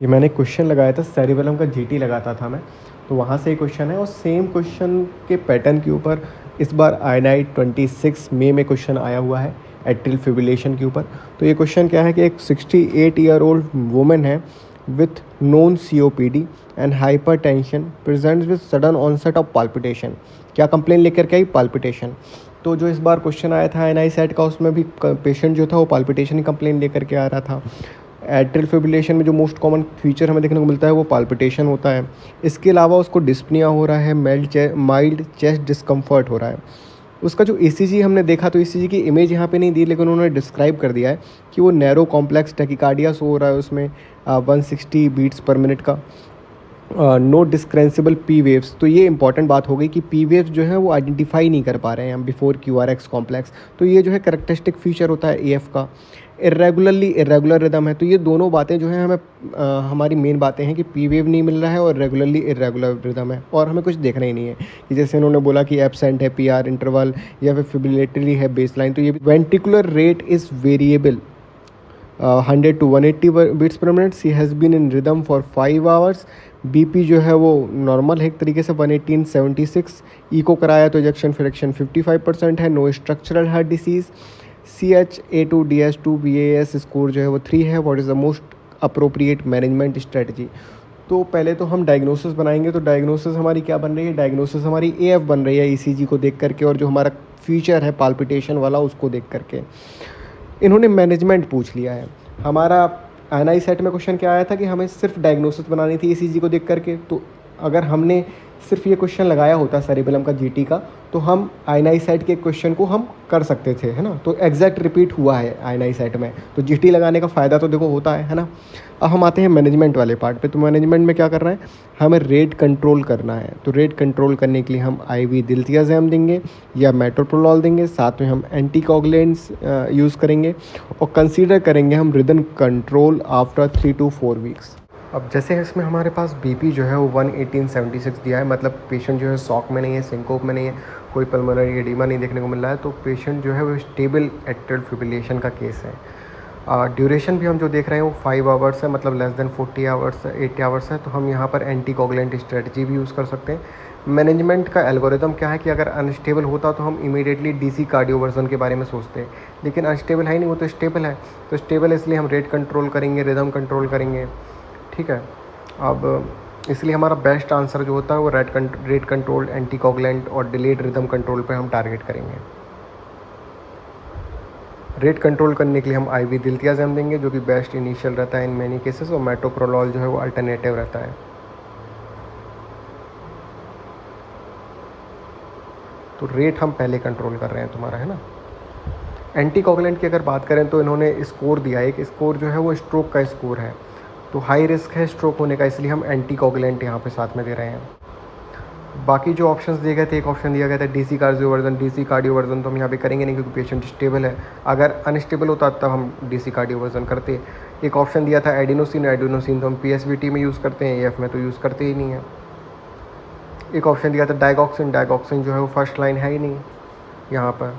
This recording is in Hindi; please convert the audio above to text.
ये मैंने क्वेश्चन लगाया था, सेरिबेलम का जीटी लगाता था मैं, तो वहाँ से क्वेश्चन है और सेम क्वेश्चन के पैटर्न के ऊपर इस बार INI 26 मई में क्वेश्चन आया हुआ है एट्रियल फिब्रिलेशन के ऊपर। तो ये क्वेश्चन क्या है कि एक 68 ईयर ओल्ड वुमेन है with known COPD and hypertension presents with sudden onset of palpitation. क्या कंप्लेन लेकर के आई? पाल्पिटेशन। तो जो इस बार क्वेश्चन आया था INI सेट का, उसमें भी पेशेंट जो था वो पाल्पिटेशन की कंप्लेन लेकर के आ रहा था। एट्रियल फिब्रिलेशन में जो मोस्ट कॉमन फीचर हमें देखने को मिलता है वो पाल्पिटेशन होता है। इसके अलावा उसको डिस्पनिया हो रहा है, माइल्ड चेस्ट डिस्कम्फर्ट हो रहा है। उसका जो ECG हमने देखा, तो ECG की इमेज यहाँ पे नहीं दी, लेकिन उन्होंने डिस्क्राइब कर दिया है कि वो नैरो कॉम्प्लेक्स टैकिकार्डिया शो हो रहा है उसमें 160 बीट्स पर मिनट का। No discernible P waves. तो ये इंपॉर्टेंट बात हो गई कि पी वेव्स जो है वो आइडेंटिफाई नहीं कर पा रहे हैं हम बिफोर QRX कॉम्प्लेक्स। तो ये जो है करेक्टरिस्टिक फीचर होता है AF का। इरेगुलर रिदम है। तो ये दोनों बातें जो हैं हमें हमारी मेन बातें हैं कि पी वेव नहीं मिल रहा है और रेगुलरली इरेगुलर रिदम है, और हमें कुछ देखना ही नहीं है कि जैसे उन्होंने बोला कि एब्सेंट है PR इंटरवल या फिर फिब्रिलेटरी है बेसलाइन। तो ये ventricular rate is variable 100 to 180 beats per minute. She has been in rhythm for 5 hours. BP जो है वो नॉर्मल है एक तरीके से 118/76। इको कराया तो इजेक्शन फ्रैक्शन 55% है। No structural heart disease. CHA2DS2 VAS score जो है वो 3 है। What is the most appropriate management strategy? तो पहले तो हम डायग्नोसिस बनाएंगे। तो डायग्नोसिस हमारी क्या बन रही है? डायग्नोसिस हमारी AF बन रही है ECG को देख करके, और जो हमारा फीचर है पाल्पिटेशन वाला उसको देख करके। इन्होंने मैनेजमेंट पूछ लिया है। हमारा INI सेट में क्वेश्चन क्या आया था कि हमें सिर्फ डायग्नोसिस बनानी थी ECG को देख करके। तो अगर हमने सिर्फ ये क्वेश्चन लगाया होता सेरिबेलम का GT का, तो हम INI सेट के क्वेश्चन को हम कर सकते थे, है ना। तो एग्जैक्ट रिपीट हुआ है INI सेट में, तो GT लगाने का फ़ायदा तो देखो होता है ना। अब हम आते हैं मैनेजमेंट वाले पार्ट पे। तो मैनेजमेंट में क्या कर रहे हैं? हमें रेट कंट्रोल करना है। तो रेट कंट्रोल करने के लिए हम IV दिल्तियाज़ेम देंगे या मेटोप्रोलॉल देंगे, साथ में हम एंटीकोगुलेंट्स यूज़ करेंगे, और कंसीडर करेंगे हम rhythm control after 3 to 4 weeks. अब जैसे इसमें हमारे पास BP जो है वो 118/76 दिया है, मतलब पेशेंट जो है शॉक में नहीं है, सिंकोप में नहीं है, कोई पल्मोनरी एडिमा नहीं देखने को मिल रहा है। तो पेशेंट जो है वो स्टेबल एट्रियल फिब्रिलेशन का केस है। ड्यूरेशन भी हम जो देख रहे हैं वो 5 आवर्स है, मतलब लेस देन 40 आवर्स 80 आवर्स है। तो हम यहाँ पर एंटीकोगुलेंट स्ट्रेटजी भी यूज़ कर सकते हैं। मैनेजमेंट का एल्गोरिदम क्या है कि अगर अनस्टेबल होता तो हम इमीडिएटली DC कार्डियोवर्जन के बारे में सोचते हैं, लेकिन अनस्टेबल है ही नहीं, वो तो स्टेबल है। तो स्टेबल इसलिए हम रेट कंट्रोल करेंगे, रिदम कंट्रोल करेंगे, ठीक है। अब इसलिए हमारा बेस्ट आंसर जो होता है वो रेट कंट्रोल, एंटीकोगुलेंट और डिलेड रिदम कंट्रोल पे हम टारगेट करेंगे। रेट कंट्रोल करने के लिए हम IV दिल्तियाज़ेम देंगे, जो कि बेस्ट इनिशियल रहता है इन मैनी केसेस, और मेटोप्रोलॉल जो है वो अल्टरनेटिव रहता है। तो रेट हम पहले कंट्रोल कर रहे हैं तुम्हारा, है ना। एंटीकोगुलेंट की अगर बात करें तो इन्होंने स्कोर दिया है, एक स्कोर जो है वो स्ट्रोक का स्कोर है। तो हाई रिस्क है स्ट्रोक होने का, इसलिए हम एंटीकोगुलेंट यहाँ पे साथ में दे रहे हैं। बाकी जो ऑप्शंस दिए गए थे, एक ऑप्शन दिया गया था DC कार्डियोवर्जन, तो हम यहाँ पे करेंगे नहीं क्योंकि पेशेंट स्टेबल है। अगर अनस्टेबल होता तब हम DC कार्डियोवर्जन करते। एक ऑप्शन दिया था एडिनोसिन, तो हम PSVT में यूज़ करते हैं, AF में तो यूज़ करते ही नहीं है। एक ऑप्शन दिया था डायगॉक्सिन जो है वो फर्स्ट लाइन है ही नहीं यहाँ पर।